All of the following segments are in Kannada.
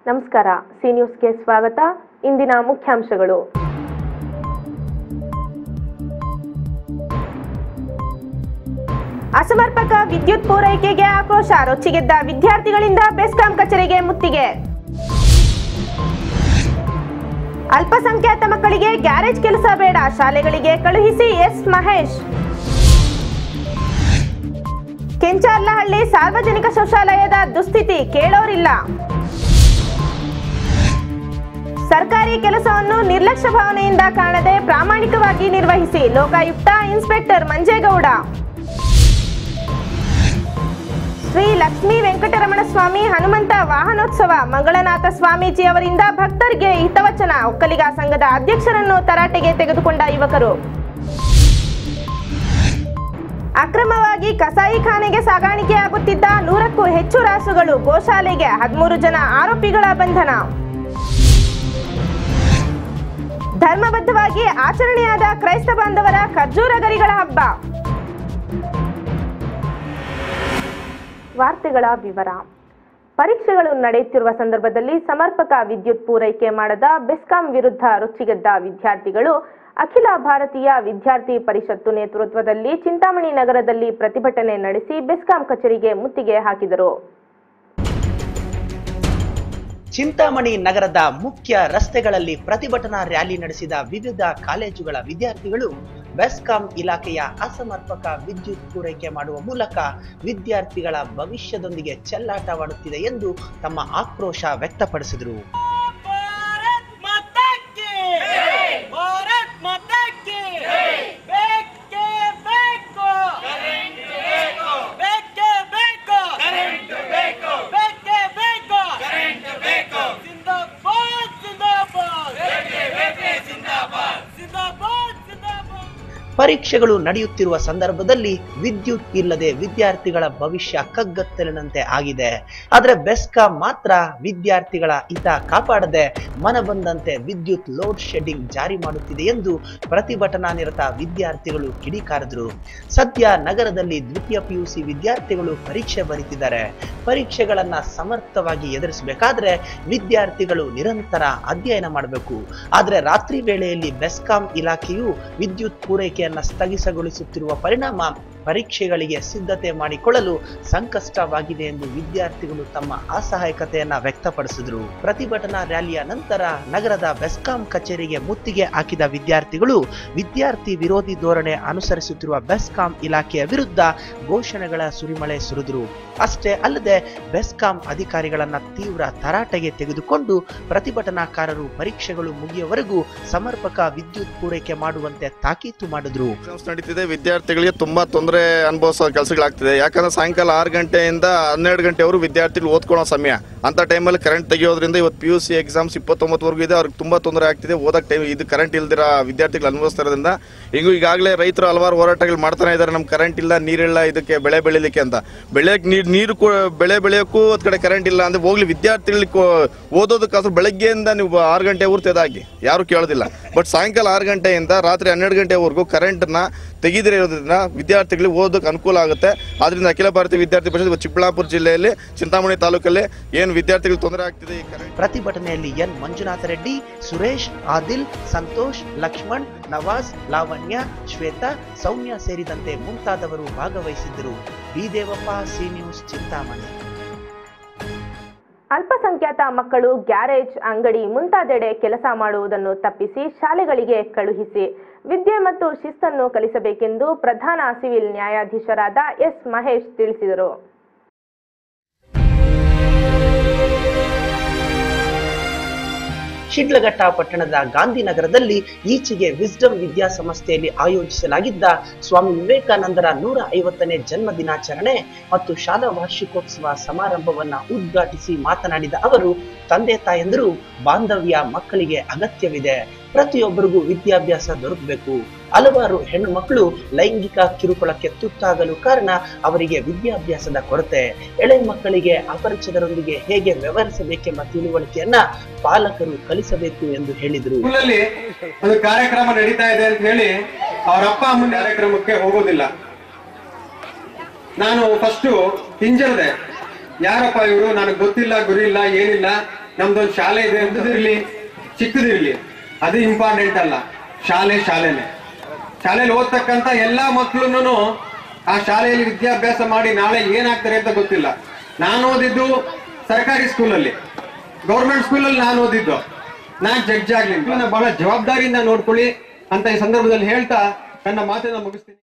ನಮಸ್ಕಾರ, ಸಿ ನ್ಯೂಸ್ಗೆ ಸ್ವಾಗತ. ಇಂದಿನ ಮುಖ್ಯಾಂಶಗಳು. ಅಸಮರ್ಪಕ ವಿದ್ಯುತ್ ಪೂರೈಕೆಗೆ ಆಕ್ರೋಶ, ರೊಚ್ಚಿಗೆದ್ದ ವಿದ್ಯಾರ್ಥಿಗಳಿಂದ ಬೆಸ್ಕಾಂ ಕಚೇರಿಗೆ ಮುತ್ತಿಗೆ. ಅಲ್ಪಸಂಖ್ಯಾತ ಮಕ್ಕಳಿಗೆ ಗ್ಯಾರೇಜ್ ಕೆಲಸ ಬೇಡ, ಶಾಲೆಗಳಿಗೆ ಕಳುಹಿಸಿ ಎಸ್ ಮಹೇಶ್. ಕೆಂಚಾರ್ಲಹಳ್ಳಿ ಸಾರ್ವಜನಿಕ ಶೌಚಾಲಯದ ದುಸ್ಥಿತಿ, ಕೇಳೋರಿಲ್ಲ. ಸರ್ಕಾರಿ ಕೆಲಸವನ್ನು ನಿರ್ಲಕ್ಷ್ಯ ಭಾವನೆಯಿಂದ ಕಾಣದೆ ಪ್ರಾಮಾಣಿಕವಾಗಿ ನಿರ್ವಹಿಸಿ, ಲೋಕಾಯುಕ್ತ ಇನ್ಸ್ಪೆಕ್ಟರ್ ಮಂಜೇಗೌಡ. ಶ್ರೀ ಲಕ್ಷ್ಮೀ ವೆಂಕಟರಮಣ ಸ್ವಾಮಿ ಹನುಮಂತ ವಾಹನೋತ್ಸವ, ಮಂಗಳನಾಥ ಸ್ವಾಮೀಜಿ ಅವರಿಂದ ಭಕ್ತರಿಗೆ ಹಿತವಚನ. ಒಕ್ಕಲಿಗ ಸಂಘದ ಅಧ್ಯಕ್ಷರನ್ನು ತರಾಟೆಗೆ ತೆಗೆದುಕೊಂಡ ಯುವಕರು. ಅಕ್ರಮವಾಗಿ ಕಸಾಯಿಖಾನೆಗೆ ಸಾಗಾಣಿಕೆಯಾಗುತ್ತಿದ್ದ 100ಕ್ಕೂ ಹೆಚ್ಚು ರಾಸುಗಳು, ಗೋಶಾಲೆಗೆ 13 ಜನ ಆರೋಪಿಗಳ ಬಂಧನ. ಧರ್ಮಬದ್ಧವಾಗಿ ಆಚರಣೆಯಾದ ಕ್ರೈಸ್ತ ಬಾಂಧವರ ಖರ್ಜೂರ ಗರಿಗಳ ಹಬ್ಬ. ವಾರ್ತೆಗಳ ವಿವರ. ಪರೀಕ್ಷೆಗಳು ನಡೆಯುತ್ತಿರುವ ಸಂದರ್ಭದಲ್ಲಿ ಸಮರ್ಪಕ ವಿದ್ಯುತ್ ಪೂರೈಕೆ ಮಾಡದ ಬೆಸ್ಕಾಂ ವಿರುದ್ಧ ರೊಚ್ಚಿಗೆದ್ದ ವಿದ್ಯಾರ್ಥಿಗಳು ಅಖಿಲ ಭಾರತೀಯ ವಿದ್ಯಾರ್ಥಿ ಪರಿಷತ್ತು ನೇತೃತ್ವದಲ್ಲಿ ಚಿಂತಾಮಣಿ ನಗರದಲ್ಲಿ ಪ್ರತಿಭಟನೆ ನಡೆಸಿ ಬೆಸ್ಕಾಂ ಕಚೇರಿಗೆ ಮುತ್ತಿಗೆ ಹಾಕಿದರು. ಚಿಂತಾಮಣಿ ನಗರದ ಮುಖ್ಯ ರಸ್ತೆಗಳಲ್ಲಿ ಪ್ರತಿಭಟನಾ ರ್ಯಾಲಿ ನಡೆಸಿದ ವಿವಿಧ ಕಾಲೇಜುಗಳ ವಿದ್ಯಾರ್ಥಿಗಳು ಬೆಸ್ಕಾಂ ಇಲಾಖೆಯ ಅಸಮರ್ಪಕ ವಿದ್ಯುತ್ ಪೂರೈಕೆ ಮಾಡುವ ಮೂಲಕ ವಿದ್ಯಾರ್ಥಿಗಳ ಭವಿಷ್ಯದೊಂದಿಗೆ ಚೆಲ್ಲಾಟವಾಡುತ್ತಿದೆ ಎಂದು ತಮ್ಮ ಆಕ್ರೋಶ ವ್ಯಕ್ತಪಡಿಸಿದರು. ಪರೀಕ್ಷೆಗಳು ನಡೆಯುತ್ತಿರುವ ಸಂದರ್ಭದಲ್ಲಿ ವಿದ್ಯುತ್ ಇಲ್ಲದೆ ವಿದ್ಯಾರ್ಥಿಗಳ ಭವಿಷ್ಯ ಕಗ್ಗತ್ತಲಿನಂತೆ ಆಗಿದೆ. ಆದರೆ ಬೆಸ್ಕಾಂ ಮಾತ್ರ ವಿದ್ಯಾರ್ಥಿಗಳ ಹಿತ ಕಾಪಾಡದೆ ಮನಬಂದಂತೆ ವಿದ್ಯುತ್ ಲೋಡ್ ಶೆಡ್ಡಿಂಗ್ ಜಾರಿ ಮಾಡುತ್ತಿದೆ ಎಂದು ಪ್ರತಿಭಟನಾ ನಿರತ ವಿದ್ಯಾರ್ಥಿಗಳು ಕಿಡಿಕಾರಿದರು. ಸದ್ಯ ನಗರದಲ್ಲಿ ದ್ವಿತೀಯ ಪಿಯುಸಿ ವಿದ್ಯಾರ್ಥಿಗಳು ಪರೀಕ್ಷೆ ಬರೀತಿದ್ದಾರೆ. ಪರೀಕ್ಷೆಗಳನ್ನ ಸಮರ್ಥವಾಗಿ ಎದುರಿಸಬೇಕಾದ್ರೆ ವಿದ್ಯಾರ್ಥಿಗಳು ನಿರಂತರ ಅಧ್ಯಯನ ಮಾಡಬೇಕು. ಆದರೆ ರಾತ್ರಿ ವೇಳೆಯಲ್ಲಿ ಬೆಸ್ಕಾಂ ಇಲಾಖೆಯು ವಿದ್ಯುತ್ ಪೂರೈಕೆ ಸ್ಥಗಿತಗೊಳಿಸುತ್ತಿರುವ ಪರಿಣಾಮ ಪರೀಕ್ಷೆಗಳಿಗೆ ಸಿದ್ಧತೆ ಮಾಡಿಕೊಳ್ಳಲು ಸಂಕಷ್ಟವಾಗಿದೆ ಎಂದು ವಿದ್ಯಾರ್ಥಿಗಳು ತಮ್ಮ ಅಸಹಾಯಕತೆಯನ್ನ ವ್ಯಕ್ತಪಡಿಸಿದರು. ಪ್ರತಿಭಟನಾ ರ್ಯಾಲಿಯ ನಂತರ ನಗರದ ಬೆಸ್ಕಾಂ ಕಚೇರಿಗೆ ಮುತ್ತಿಗೆ ಹಾಕಿದ ವಿದ್ಯಾರ್ಥಿಗಳು ವಿದ್ಯಾರ್ಥಿ ವಿರೋಧಿ ಧೋರಣೆ ಅನುಸರಿಸುತ್ತಿರುವ ಬೆಸ್ಕಾಂ ಇಲಾಖೆಯ ವಿರುದ್ಧ ಘೋಷಣೆಗಳ ಸುರಿಮಳೆ ಸುರಿದರು. ಅಷ್ಟೇ ಅಲ್ಲದೆ ಬೆಸ್ಕಾಂ ಅಧಿಕಾರಿಗಳನ್ನ ತೀವ್ರ ತರಾಟೆಗೆ ತೆಗೆದುಕೊಂಡು ಪ್ರತಿಭಟನಾಕಾರರು ಪರೀಕ್ಷೆಗಳು ಮುಗಿಯುವವರೆಗೂ ಸಮರ್ಪಕ ವಿದ್ಯುತ್ ಪೂರೈಕೆ ಮಾಡುವಂತೆ ತಾಕೀತು ಮಾಡಿದ್ರು. ನಡೀತಿದೆ, ವಿದ್ಯಾರ್ಥಿಗಳಿಗೆ ತುಂಬಾ ತೊಂದರೆ ಅನುಭವಿಸೋ ಕೆಲಸಗಳಾಗ್ತಿದೆ. ಯಾಕಂದ್ರೆ ಸಾಯಂಕಾಲ 6 ಗಂಟೆಯಿಂದ 12 ಗಂಟೆವರೆಗೂ ವಿದ್ಯಾರ್ಥಿಗಳು ಓದ್ಕೊಳ್ಳೋ ಸಮಯ. ಅಂತ ಟೈಮಲ್ಲಿ ಕರೆಂಟ್ ತೆಗೆಯೋದ್ರಿಂದ ಇವತ್ತು PUC ಎಕ್ಸಾಮ್ಸ್ 29ವರೆಗೂ ಇದೆ, ಅವ್ರಿಗೆ ತುಂಬಾ ತೊಂದರೆ ಆಗ್ತಿದೆ. ಓದಕ್ ಟೈಮ್ ಇದು ಕರೆಂಟ್ ಇಲ್ದಿರ ವಿದ್ಯಾರ್ಥಿಗಳು ಅನುಭವಿಸ್ತಾ ಇರೋದ್ರಿಂದ ಈಗಾಗಲೇ ರೈತರು ಹಲವಾರು ಹೋರಾಟಗಳು ಮಾಡ್ತಾನೆ ಇದ್ದಾರೆ. ನಮ್ಗೆ ಕರೆಂಟ್ ಇಲ್ಲ, ನೀರಿಲ್ಲ, ಇದಕ್ಕೆ ಬೆಳೆ ಬೆಳಿಲಿಕ್ಕೆ ಅಂತ. ಬೆಳೆ ಬೆಳೆಯೋಕ್ಕೂ ಒಂದ್ ಕಡೆ ಕರೆಂಟ್ ಇಲ್ಲ ಅಂದ್ರೆ ಹೋಗ್ಲಿ, ವಿದ್ಯಾರ್ಥಿಗಳಿಗೆ ಓದೋದಕ್ಕಾದ್ರೂ ಬೆಳಗ್ಗೆಯಿಂದ ನೀವು 6 ಗಂಟೆ ತೆಗೆದಾಗಿ ಯಾರು ಕೇಳೋದಿಲ್ಲ. ಬಟ್ ಸಾಯಂಕಾಲ 6 ಗಂಟೆಯಿಂದ ರಾತ್ರಿ 12 ಗಂಟೆವರೆಗೂ ಕರೆಂಟ್ ನ ತೆಗೆದಿರೋ ಇರೋದ್ರಿಂದ ವಿದ್ಯಾರ್ಥಿಗಳಿಗೆ ಓದೋದಕ್ಕೆ ಅನುಕೂಲ ಆಗುತ್ತೆ. ಆದ್ರಿಂದ ಅಖಿಲ ಭಾರತೀಯ ವಿದ್ಯಾರ್ಥಿ ಪರಿಷತ್ ಚಿಕ್ಕಬಳ್ಳಾಪುರ ಜಿಲ್ಲೆಯಲ್ಲಿ ಚಿಂತಾಮಣಿ ತಾಲೂಕಲ್ಲಿ ಏನು ವಿದ್ಯಾರ್ಥಿಗಳಿಗೆ ತೊಂದರೆ ಆಗ್ತಿದೆ. ಪ್ರತಿಭಟನೆಯಲ್ಲಿ ಎನ್ ಮಂಜುನಾಥ ರೆಡ್ಡಿ, ಸುರೇಶ್, ಆದಿಲ್, ಸಂತೋಷ್, ಲಕ್ಷ್ಮಣ್, ನವಾಜ್, ಲಾವಣ್ಯ, ಶ್ವೇತಾ, ಸೌಮ್ಯ ಸೇರಿದಂತೆ ಮುಂತಾದವರು ಭಾಗವಹಿಸಿದ್ದರು. B Devappa, C news, Chintamani. ಅಲ್ಪಸಂಖ್ಯಾತ ಮಕ್ಕಳು ಗ್ಯಾರೇಜ್, ಅಂಗಡಿ ಮುಂತಾದೆಡೆ ಕೆಲಸ ಮಾಡುವುದನ್ನು ತಪ್ಪಿಸಿ ಶಾಲೆಗಳಿಗೆ ಕಳುಹಿಸಿ ವಿದ್ಯೆ ಮತ್ತು ಶಿಸ್ತನ್ನು ಕಲಿಸಬೇಕೆಂದು ಪ್ರಧಾನ ಸಿವಿಲ್ ನ್ಯಾಯಾಧೀಶರಾದ ಎಸ್ ಮಹೇಶ್ ತಿಳಿಸಿದರು. ಶಿಡ್ಲಘಟ್ಟ ಪಟ್ಟಣದ ಗಾಂಧಿನಗರದಲ್ಲಿ ಈಚೆಗೆ ವಿಸ್ಡಮ್ ವಿದ್ಯಾಸಂಸ್ಥೆಯಲ್ಲಿ ಆಯೋಜಿಸಲಾಗಿದ್ದ ಸ್ವಾಮಿ ವಿವೇಕಾನಂದರ 150ನೇ ಜನ್ಮ ದಿನಾಚರಣೆ ಮತ್ತು ಶಾಲಾ ವಾರ್ಷಿಕೋತ್ಸವ ಸಮಾರಂಭವನ್ನ ಉದ್ಘಾಟಿಸಿ ಮಾತನಾಡಿದ ಅವರು, ತಂದೆ ತಾಯಂದಿರು ಬಾಂಧವ್ಯ ಮಕ್ಕಳಿಗೆ ಅಗತ್ಯವಿದೆ. ಪ್ರತಿಯೊಬ್ಬರಿಗೂ ವಿದ್ಯಾಭ್ಯಾಸ ದೊರಕಬೇಕು. ಹಲವಾರು ಹೆಣ್ಣು ಮಕ್ಕಳು ಲೈಂಗಿಕ ಕಿರುಕುಳಕ್ಕೆ ತುತ್ತಾಗಲು ಕಾರಣ ಅವರಿಗೆ ವಿದ್ಯಾಭ್ಯಾಸದ ಕೊರತೆ. ಎಳೆ ಮಕ್ಕಳಿಗೆ ಅಪರಿಚಿತರೊಂದಿಗೆ ಹೇಗೆ ವ್ಯವಹರಿಸಬೇಕೆಂಬ ತಿಳುವಳಿಕೆಯನ್ನ ಪಾಲಕರು ಕಲಿಸಬೇಕು ಎಂದು ಹೇಳಿದರು. ಒಂದು ಕಾರ್ಯಕ್ರಮ ನಡೀತಾ ಇದೆ ಅಂತ ಹೇಳಿ ಅವರ ಅಪ್ಪ ಅಮ್ಮನ ಕಾರ್ಯಕ್ರಮಕ್ಕೆ ಹೋಗೋದಿಲ್ಲ. ನಾನು ಫಸ್ಟ್ ಹಿಂಜರಿದೆ, ಯಾರಪ್ಪ ಇವರು, ನನಗೆ ಗೊತ್ತಿಲ್ಲ, ಗುರಿ ಇಲ್ಲ, ಏನಿಲ್ಲ, ನಮ್ದೊಂದು ಶಾಲೆ ಇದೆ, ದೊಡ್ಡದಿರ್ಲಿ ಚಿಕ್ಕದಿರ್ಲಿ ಅದು ಇಂಪಾರ್ಟೆಂಟ್ ಅಲ್ಲ. ಶಾಲೆನೆ. ಶಾಲೆಯಲ್ಲಿ ಓದ್ತಕ್ಕಂತ ಎಲ್ಲಾ ಮಕ್ಕಳನ್ನು ಆ ಶಾಲೆಯಲ್ಲಿ ವಿದ್ಯಾಭ್ಯಾಸ ಮಾಡಿ ನಾಳೆ ಏನಾಗ್ತಾರೆ ಅಂತ ಗೊತ್ತಿಲ್ಲ. ನಾನು ಓದಿದ್ದು ಸರ್ಕಾರಿ ಸ್ಕೂಲಲ್ಲಿ, ಗೌರ್ಮೆಂಟ್ ಸ್ಕೂಲಲ್ಲಿ ನಾನು ಓದಿದ್ದು. ನಾನ್ ಜಡ್ಜ್ ಆಗ್ಲಿಲ್ಲ. ಬಹಳ ಜವಾಬ್ದಾರಿಯಿಂದ ನೋಡ್ಕೊಳ್ಳಿ ಅಂತ ಈ ಸಂದರ್ಭದಲ್ಲಿ ಹೇಳ್ತಾ ನನ್ನ ಮಾತನ್ನ ಮುಗಿಸ್ತೀನಿ.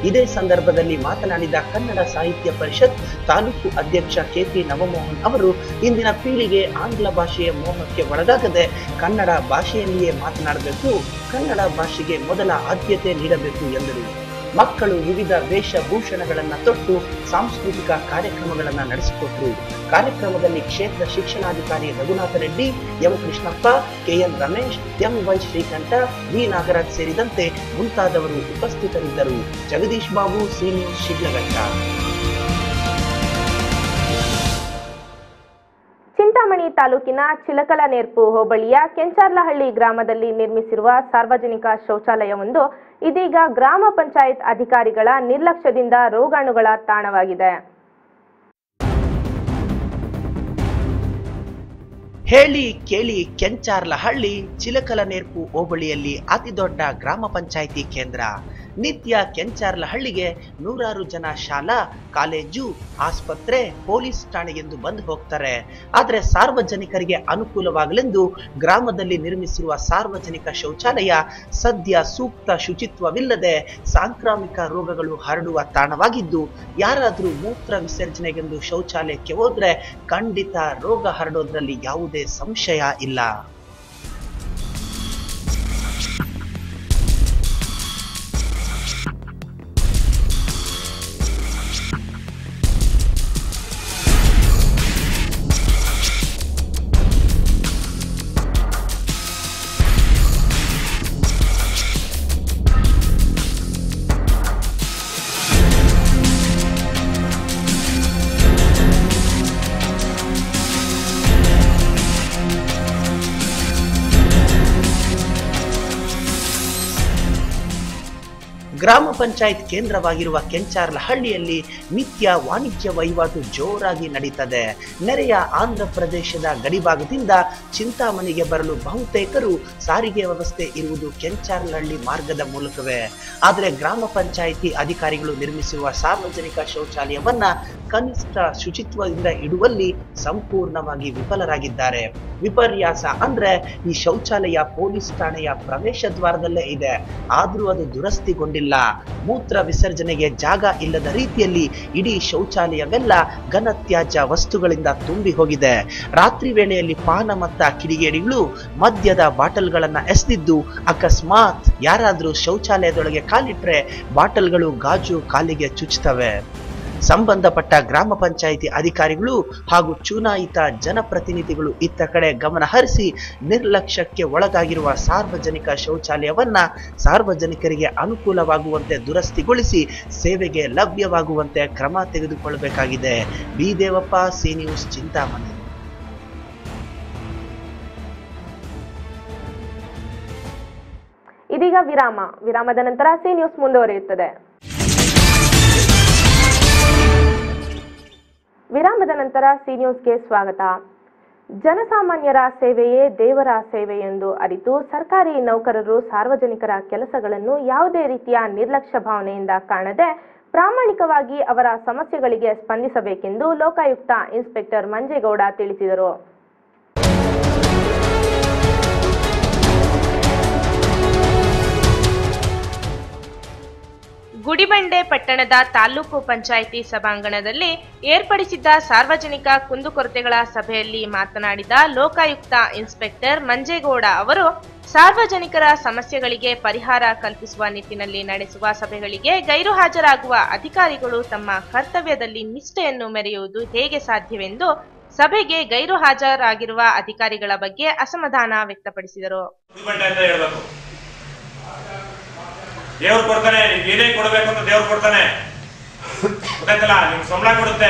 ಇದೇ ಸಂದರ್ಭದಲ್ಲಿ ಮಾತನಾಡಿದ ಕನ್ನಡ ಸಾಹಿತ್ಯ ಪರಿಷತ್ ತಾಲೂಕು ಅಧ್ಯಕ್ಷ ಕೆಪಿ ನವಮೋಹನ್ ಅವರು ಇಂದಿನ ಪೀಳಿಗೆ ಆಂಗ್ಲ ಭಾಷೆಯ ಮೋಹಕ್ಕೆ ಒಳಗಾಗದೆ ಕನ್ನಡ ಭಾಷೆಯಲ್ಲಿಯೇ ಮಾತನಾಡಬೇಕು, ಕನ್ನಡ ಭಾಷೆಗೆ ಮೊದಲ ಆದ್ಯತೆ ನೀಡಬೇಕು ಎಂದರು. ಮಕ್ಕಳು ವಿವಿಧ ವೇಷಭೂಷಣಗಳನ್ನು ತೊಟ್ಟು ಸಾಂಸ್ಕೃತಿಕ ಕಾರ್ಯಕ್ರಮಗಳನ್ನು ನಡೆಸಿಕೊಟ್ಟರು. ಕಾರ್ಯಕ್ರಮದಲ್ಲಿ ಕ್ಷೇತ್ರ ಶಿಕ್ಷಣಾಧಿಕಾರಿ Raghunath Reddy, M Krishnappa, KN Ramesh, M Y Srikantha, V Nagaraj ಸೇರಿದಂತೆ ಮುಂತಾದವರು ಉಪಸ್ಥಿತರಿದ್ದರು. Jagadish Babu, C news, Shidlaghatta. ಚಿಂತಾಮಣಿ ತಾಲೂಕಿನ ಚಿಲಕಲನೇರ್ಪು ಹೋಬಳಿಯ ಕೆಂಚಾರ್ಲಹಳ್ಳಿ ಗ್ರಾಮದಲ್ಲಿ ನಿರ್ಮಿಸಿರುವ ಸಾರ್ವಜನಿಕ ಶೌಚಾಲಯವೊಂದು ಇದೀಗ ಗ್ರಾಮ ಪಂಚಾಯತ್ ಅಧಿಕಾರಿಗಳ ನಿರ್ಲಕ್ಷ್ಯದಿಂದ ರೋಗಾಣುಗಳ ತಾಣವಾಗಿದೆ. ಹೇಳಿ ಕೇಳಿ ಕೆಂಚಾರ್ಲಹಳ್ಳಿ ಚಿಲಕಲನೇರ್ಪು ಹೋಬಳಿಯಲ್ಲಿ ಅತಿದೊಡ್ಡ ಗ್ರಾಮ ಪಂಚಾಯಿತಿ ಕೇಂದ್ರ. ನಿತ್ಯ ಕೆಂಚಾರ್ಲಹಳ್ಳಿಗೆ ನೂರಾರು ಜನ ಶಾಲಾ, ಕಾಲೇಜು, ಆಸ್ಪತ್ರೆ, ಪೊಲೀಸ್ ಠಾಣೆಗೆಂದು ಬಂದು ಹೋಗ್ತಾರೆ. ಆದರೆ ಸಾರ್ವಜನಿಕರಿಗೆ ಅನುಕೂಲವಾಗಲೆಂದು ಗ್ರಾಮದಲ್ಲಿ ನಿರ್ಮಿಸಿರುವ ಸಾರ್ವಜನಿಕ ಶೌಚಾಲಯ ಸದ್ಯ ಸೂಕ್ತ ಶುಚಿತ್ವವಿಲ್ಲದೆ ಸಾಂಕ್ರಾಮಿಕ ರೋಗಗಳು ಹರಡುವ ತಾಣವಾಗಿದ್ದು, ಯಾರಾದರೂ ಮೂತ್ರ ವಿಸರ್ಜನೆಗೆಂದು ಶೌಚಾಲಯಕ್ಕೆ ಹೋದ್ರೆ ಖಂಡಿತ ರೋಗ ಹರಡೋದ್ರಲ್ಲಿ ಯಾವುದೇ ಸಂಶಯ ಇಲ್ಲ. ಗ್ರಾಮ ಪಂಚಾಯತ್ ಕೇಂದ್ರವಾಗಿರುವ ಕೆಂಚಾರ್ಲಹಳ್ಳಿಯಲ್ಲಿ ನಿತ್ಯ ವಾಣಿಜ್ಯ ವಹಿವಾಟು ಜೋರಾಗಿ ನಡೀತದೆ. ನೆರೆಯ ಆಂಧ್ರ ಪ್ರದೇಶದ ಗಡಿಭಾಗದಿಂದ ಚಿಂತಾಮಣಿಗೆ ಬರಲು ಬಹುತೇಕರು ಸಾರಿಗೆ ವ್ಯವಸ್ಥೆ ಇರುವುದು ಕೆಂಚಾರ್ಲಹಳ್ಳಿ ಮಾರ್ಗದ ಮೂಲಕವೇ. ಆದರೆ ಗ್ರಾಮ ಪಂಚಾಯಿತಿ ಅಧಿಕಾರಿಗಳು ನಿರ್ಮಿಸಿರುವ ಸಾರ್ವಜನಿಕ ಶೌಚಾಲಯವನ್ನ ಕನಿಷ್ಠ ಶುಚಿತ್ವದಿಂದ ಇಡುವಲ್ಲಿ ಸಂಪೂರ್ಣವಾಗಿ ವಿಫಲರಾಗಿದ್ದಾರೆ. ವಿಪರ್ಯಾಸ ಅಂದ್ರೆ ಈ ಶೌಚಾಲಯ ಪೊಲೀಸ್ ಠಾಣೆಯ ಪ್ರವೇಶ ದ್ವಾರದಲ್ಲೇ ಇದೆ, ಆದ್ರೂ ಅದು ದುರಸ್ತಿಗೊಂಡಿಲ್ಲ. ಮೂತ್ರ ವಿಸರ್ಜನೆಗೆ ಜಾಗ ಇಲ್ಲದ ರೀತಿಯಲ್ಲಿ ಇಡೀ ಶೌಚಾಲಯವೆಲ್ಲ ಘನತ್ಯಾಜ್ಯ ವಸ್ತುಗಳಿಂದ ತುಂಬಿ ಹೋಗಿದೆ. ರಾತ್ರಿ ವೇಳೆಯಲ್ಲಿ ಪಾನ ಮತ್ತ ಕಿಡಿಗೇಡಿಗಳು ಮದ್ಯದ ಬಾಟಲ್ಗಳನ್ನ ಎಸೆದಿದ್ದು, ಅಕಸ್ಮಾತ್ ಯಾರಾದ್ರೂ ಶೌಚಾಲಯದೊಳಗೆ ಕಾಲಿಟ್ರೆ ಬಾಟಲ್ಗಳು ಗಾಜು ಕಾಲಿಗೆ ಚುಚ್ಚುತ್ತವೆ. ಸಂಬಂಧಪಟ್ಟ ಗ್ರಾಮ ಪಂಚಾಯಿತಿ ಅಧಿಕಾರಿಗಳು ಹಾಗೂ ಚುನಾಯಿತ ಜನಪ್ರತಿನಿಧಿಗಳು ಇತ್ತ ಕಡೆ ಗಮನ ಹರಿಸಿ ನಿರ್ಲಕ್ಷ್ಯಕ್ಕೆ ಒಳಗಾಗಿರುವ ಸಾರ್ವಜನಿಕ ಶೌಚಾಲಯವನ್ನ ಸಾರ್ವಜನಿಕರಿಗೆ ಅನುಕೂಲವಾಗುವಂತೆ ದುರಸ್ತಿಗೊಳಿಸಿ ಸೇವೆಗೆ ಲಭ್ಯವಾಗುವಂತೆ ಕ್ರಮ ತೆಗೆದುಕೊಳ್ಳಬೇಕಾಗಿದೆ. B Devappa, C news, Chintamani. ಇದೀಗ ವಿರಾಮದ ನಂತರ ಸಿ ನ್ಯೂಸ್ ಮುಂದುವರಿಯುತ್ತದೆ. ವಿರಾಮದ ನಂತರ ಸಿ ನ್ಯೂಸ್ಗೆ ಸ್ವಾಗತ. ಜನಸಾಮಾನ್ಯರ ಸೇವೆಯೇ ದೇವರ ಸೇವೆ ಎಂದು ಅರಿತು ಸರ್ಕಾರಿ ನೌಕರರು ಸಾರ್ವಜನಿಕರ ಕೆಲಸಗಳನ್ನು ಯಾವುದೇ ರೀತಿಯ ನಿರ್ಲಕ್ಷ್ಯ ಭಾವನೆಯಿಂದ ಕಾಣದೆ ಪ್ರಾಮಾಣಿಕವಾಗಿ ಅವರ ಸಮಸ್ಯೆಗಳಿಗೆ ಸ್ಪಂದಿಸಬೇಕೆಂದು ಲೋಕಾಯುಕ್ತ ಇನ್ಸ್ಪೆಕ್ಟರ್ ಮಂಜೇಗೌಡ ತಿಳಿಸಿದರು. ಗುಡಿಬಂಡೆ ಪಟ್ಟಣದ ತಾಲೂಕು ಪಂಚಾಯಿತಿ ಸಭಾಂಗಣದಲ್ಲಿ ಏರ್ಪಡಿಸಿದ್ದ ಸಾರ್ವಜನಿಕ ಕುಂದುಕೊರತೆಗಳ ಸಭೆಯಲ್ಲಿ ಮಾತನಾಡಿದ ಲೋಕಾಯುಕ್ತ ಇನ್ಸ್ಪೆಕ್ಟರ್ ಮಂಜೇಗೌಡ ಅವರು, ಸಾರ್ವಜನಿಕರ ಸಮಸ್ಯೆಗಳಿಗೆ ಪರಿಹಾರ ಕಲ್ಪಿಸುವ ನಿಟ್ಟಿನಲ್ಲಿ ನಡೆಸುವ ಸಭೆಗಳಿಗೆ ಗೈರು ಹಾಜರಾಗುವ ಅಧಿಕಾರಿಗಳು ತಮ್ಮ ಕರ್ತವ್ಯದಲ್ಲಿ ನಿಷ್ಠೆಯನ್ನು ಮೆರೆಯುವುದು ಹೇಗೆ ಸಾಧ್ಯವೆಂದು ಸಭೆಗೆ ಗೈರು ಹಾಜರಾಗಿರುವ ಅಧಿಕಾರಿಗಳ ಬಗ್ಗೆ ಅಸಮಾಧಾನ ವ್ಯಕ್ತಪಡಿಸಿದರು. ದೇವ್ರು ಕೊಡ್ತಾನೆ, ನಿಮ್ಗೆ ಏನೇ ಕೊಡ್ಬೇಕು ಅಂತ ದೇವ್ರು ಕೊಡ್ತಾನೆ, ಗೊತ್ತಾಯ್ತಲ್ಲ. ನಿಮ್ಗೆ ಸಂಬಳ ಕೊಡುತ್ತೆ,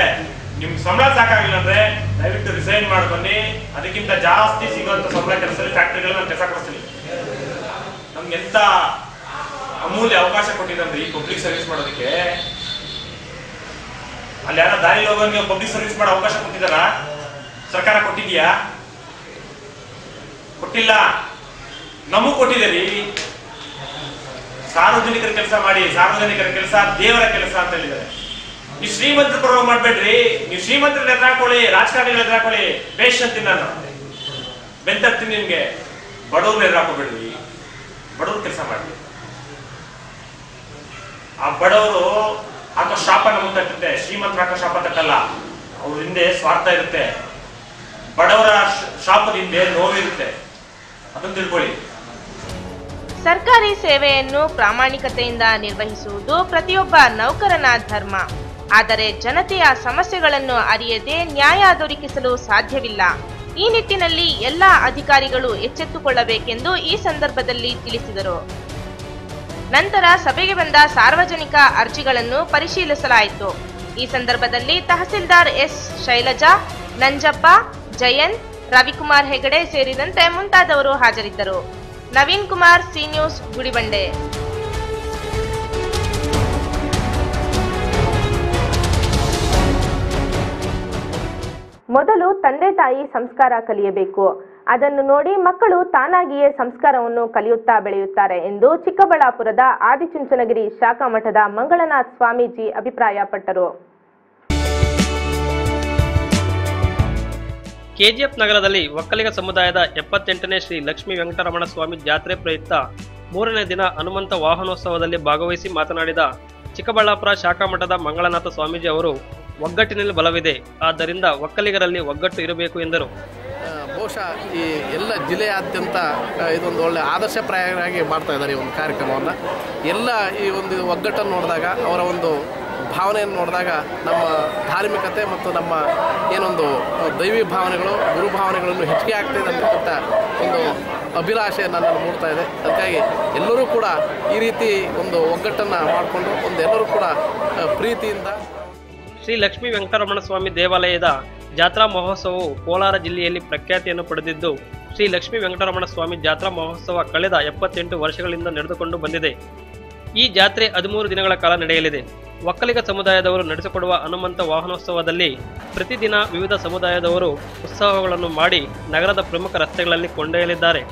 ನಿಮ್ಗೆ ಸಂಬಳ ಸಾಕಾಗಿಲ್ಲ ಅಂದ್ರೆ ದಯವಿಟ್ಟು ರಿಸೈನ್ ಮಾಡ್ಬನ್ನಿ. ಅದಕ್ಕಿಂತ ಜಾಸ್ತಿ ಸಿಗುವಂತ ಸಂಬಳ ಕೆಲಸದಲ್ಲಿ ಫ್ಯಾಕ್ಟ್ರಿಗಳನ್ನ ನಾನು ಕೆಲಸ ಕೊಡ್ತೀನಿ. ನಮ್ಗೆ ಎಂತ ಅಮೂಲ್ಯ ಅವಕಾಶ ಕೊಟ್ಟಿದ್ರೆ ಈ ಪಬ್ಲಿಕ್ ಸರ್ವಿಸ್ ಮಾಡೋದಕ್ಕೆ. ಅಲ್ಲಿ ಯಾರೋ ದಾರಿ ಹೋಗೋನ್ಗೆ ಪಬ್ಲಿಕ್ ಸರ್ವಿಸ್ ಮಾಡೋ ಅವಕಾಶ ಕೊಟ್ಟಿದಾರ? ಸರ್ಕಾರ ಕೊಟ್ಟಿದ್ಯಾ? ಕೊಟ್ಟಿಲ್ಲ, ನಮಗ್ ಕೊಟ್ಟಿದ್ದೀರಿ. ಸಾರ್ವಜನಿಕರ ಕೆಲಸ ಮಾಡಿ, ಸಾರ್ವಜನಿಕರ ಕೆಲಸ ದೇವರ ಕೆಲಸ ಅಂತ ಹೇಳಿದ್ದಾರೆ. ನೀವು ಶ್ರೀಮಂತರ ಪರವ ಮಾಡ್ಬೇಡ್ರಿ, ನೀವು ಶ್ರೀಮಂತರ ಎದುರಾಕೊಳ್ಳಿ, ರಾಜಕಾರಣಿಗಳ ಎದುರಾಕೊಳ್ಳಿ, ಬೇಷ್ ಅಂತೀನಿ ನಾನು, ಬೆಂತರ್ತೀನಿ ನಿಮ್ಗೆ. ಬಡವ್ರನ್ನ ಎದುರಾಕೋಬೇಡ್ರಿ, ಬಡವ್ರ ಕೆಲಸ ಮಾಡಿ. ಆ ಬಡವರು ಹಾಕೋ ಶಾಪ ನಮಗೆ ತಟ್ಟುತ್ತೆ, ಶ್ರೀಮಂತರ ಹಾಕೋ ಶಾಪ ತಟ್ಟಲ್ಲ. ಅವ್ರ ಹಿಂದೆ ಸ್ವಾರ್ಥ ಇರುತ್ತೆ, ಬಡವರ ಶಾಪದ ಹಿಂದೆ ನೋವಿರುತ್ತೆ, ಅದನ್ನು ತಿಳ್ಕೊಳ್ಳಿ. ಸರ್ಕಾರಿ ಸೇವೆಯನ್ನು ಪ್ರಾಮಾಣಿಕತೆಯಿಂದ ನಿರ್ವಹಿಸುವುದು ಪ್ರತಿಯೊಬ್ಬ ನೌಕರನ ಧರ್ಮ. ಆದರೆ ಜನತೆಯ ಸಮಸ್ಯೆಗಳನ್ನು ಅರಿಯದೆ ನ್ಯಾಯ ದೊರಕಿಸಲು ಸಾಧ್ಯವಿಲ್ಲ. ಈ ನಿಟ್ಟಿನಲ್ಲಿ ಎಲ್ಲ ಅಧಿಕಾರಿಗಳು ಎಚ್ಚೆತ್ತುಕೊಳ್ಳಬೇಕೆಂದು ಈ ಸಂದರ್ಭದಲ್ಲಿ ತಿಳಿಸಿದರು. ನಂತರ ಸಭೆಗೆ ಬಂದ ಸಾರ್ವಜನಿಕ ಅರ್ಜಿಗಳನ್ನು ಪರಿಶೀಲಿಸಲಾಯಿತು. ಈ ಸಂದರ್ಭದಲ್ಲಿ ತಹಸೀಲ್ದಾರ್ ಎಸ್ ಶೈಲಜಾ, ನಂಜಪ್ಪ, ಜಯಂತ್, ರವಿಕುಮಾರ್ ಹೆಗಡೆ ಸೇರಿದಂತೆ ಮುಂತಾದವರು ಹಾಜರಿದ್ದರು. Naveen Kumar, C news, Gudibande. ಮೊದಲು ತಂದೆ ತಾಯಿ ಸಂಸ್ಕಾರ ಕಲಿಯಬೇಕು. ಅದನ್ನು ನೋಡಿ ಮಕ್ಕಳು ತಾನಾಗಿಯೇ ಸಂಸ್ಕಾರವನ್ನು ಕಲಿಯುತ್ತಾ ಬೆಳೆಯುತ್ತಾರೆ ಎಂದು ಚಿಕ್ಕಬಳ್ಳಾಪುರದ ಆದಿಚುಂಚನಗಿರಿ ಶಾಖಾ ಮಠದ ಮಂಗಳನಾಥ ಸ್ವಾಮೀಜಿ ಅಭಿಪ್ರಾಯಪಟ್ಟರು. ಕೆಜಿಎಫ್ ನಗರದಲ್ಲಿ ಒಕ್ಕಲಿಗ ಸಮುದಾಯದ 78ನೇ ಶ್ರೀ ಲಕ್ಷ್ಮೀ ವೆಂಕಟರಮಣ ಸ್ವಾಮಿ ಜಾತ್ರೆ ಪ್ರಯುಕ್ತ 3ನೇ ದಿನ ಹನುಮಂತ ವಾಹನೋತ್ಸವದಲ್ಲಿ ಭಾಗವಹಿಸಿ ಮಾತನಾಡಿದ ಚಿಕ್ಕಬಳ್ಳಾಪುರ ಶಾಖಾ ಮಠದ ಮಂಗಳನಾಥ ಸ್ವಾಮೀಜಿ ಅವರು, ಒಗ್ಗಟ್ಟಿನಲ್ಲಿ ಬಲವಿದೆ, ಆದ್ದರಿಂದ ಒಕ್ಕಲಿಗರಲ್ಲಿ ಒಗ್ಗಟ್ಟು ಇರಬೇಕು ಎಂದರು. ಬಹುಶಃ ಈ ಎಲ್ಲ ಜಿಲ್ಲೆಯಾದ್ಯಂತ ಇದೊಂದು ಒಳ್ಳೆ ಆದರ್ಶಪ್ರಾಯವಾಗಿ ಮಾಡ್ತಾ ಇದ್ದಾರೆ ಈ ಒಂದು ಕಾರ್ಯಕ್ರಮವನ್ನು. ಎಲ್ಲ ಈ ಒಂದು ಒಗ್ಗಟ್ಟನ್ನು ನೋಡಿದಾಗ, ಅವರ ಒಂದು ಭಾವನೆಯನ್ನು ನೋಡಿದಾಗ ನಮ್ಮ ಧಾರ್ಮಿಕತೆ ಮತ್ತು ನಮ್ಮ ಏನೊಂದು ದೈವಿ ಭಾವನೆಗಳು, ಗುರು ಭಾವನೆಗಳನ್ನು ಹೆಚ್ಚಿಗೆ ಆಗ್ತಾಯಿದೆ ಅಂತಕ್ಕಂಥ ಒಂದು ಅಭಿಲಾಷೆ ನನ್ನನ್ನು ಮೂಡ್ತಾ ಇದೆ. ಅದಕ್ಕಾಗಿ ಎಲ್ಲರೂ ಕೂಡ ಈ ರೀತಿ ಒಂದು ಒಗ್ಗಟ್ಟನ್ನು ಮಾಡಿಕೊಂಡು ಎಲ್ಲರೂ ಕೂಡ ಪ್ರೀತಿಯಿಂದ ಶ್ರೀ ಲಕ್ಷ್ಮೀ ವೆಂಕಟರಮಣ ಸ್ವಾಮಿ ದೇವಾಲಯದ ಜಾತ್ರಾ ಮಹೋತ್ಸವವು ಕೋಲಾರ ಜಿಲ್ಲೆಯಲ್ಲಿ ಪ್ರಖ್ಯಾತಿಯನ್ನು ಪಡೆದಿದ್ದು, ಶ್ರೀ ಲಕ್ಷ್ಮೀ ವೆಂಕಟರಮಣ ಸ್ವಾಮಿ ಜಾತ್ರಾ ಮಹೋತ್ಸವ ಕಳೆದ 78 ವರ್ಷಗಳಿಂದ ನಡೆದುಕೊಂಡು ಬಂದಿದೆ. ಈ ಜಾತ್ರೆ 13 ದಿನಗಳ ಕಾಲ ನಡೆಯಲಿದೆ. ಒಕ್ಕಲಿಗ ಸಮುದಾಯದವರು ನಡೆಸಿಕೊಡುವ ಹನುಮಂತ ವಾಹನೋತ್ಸವದಲ್ಲಿ ಪ್ರತಿದಿನ ವಿವಿಧ ಸಮುದಾಯದವರು ಉತ್ಸವಗಳನ್ನು ಮಾಡಿ ನಗರದ ಪ್ರಮುಖ ರಸ್ತೆಗಳಲ್ಲಿ ಕೊಂಡೊಯ್ಯಲಿದ್ದಾರೆ.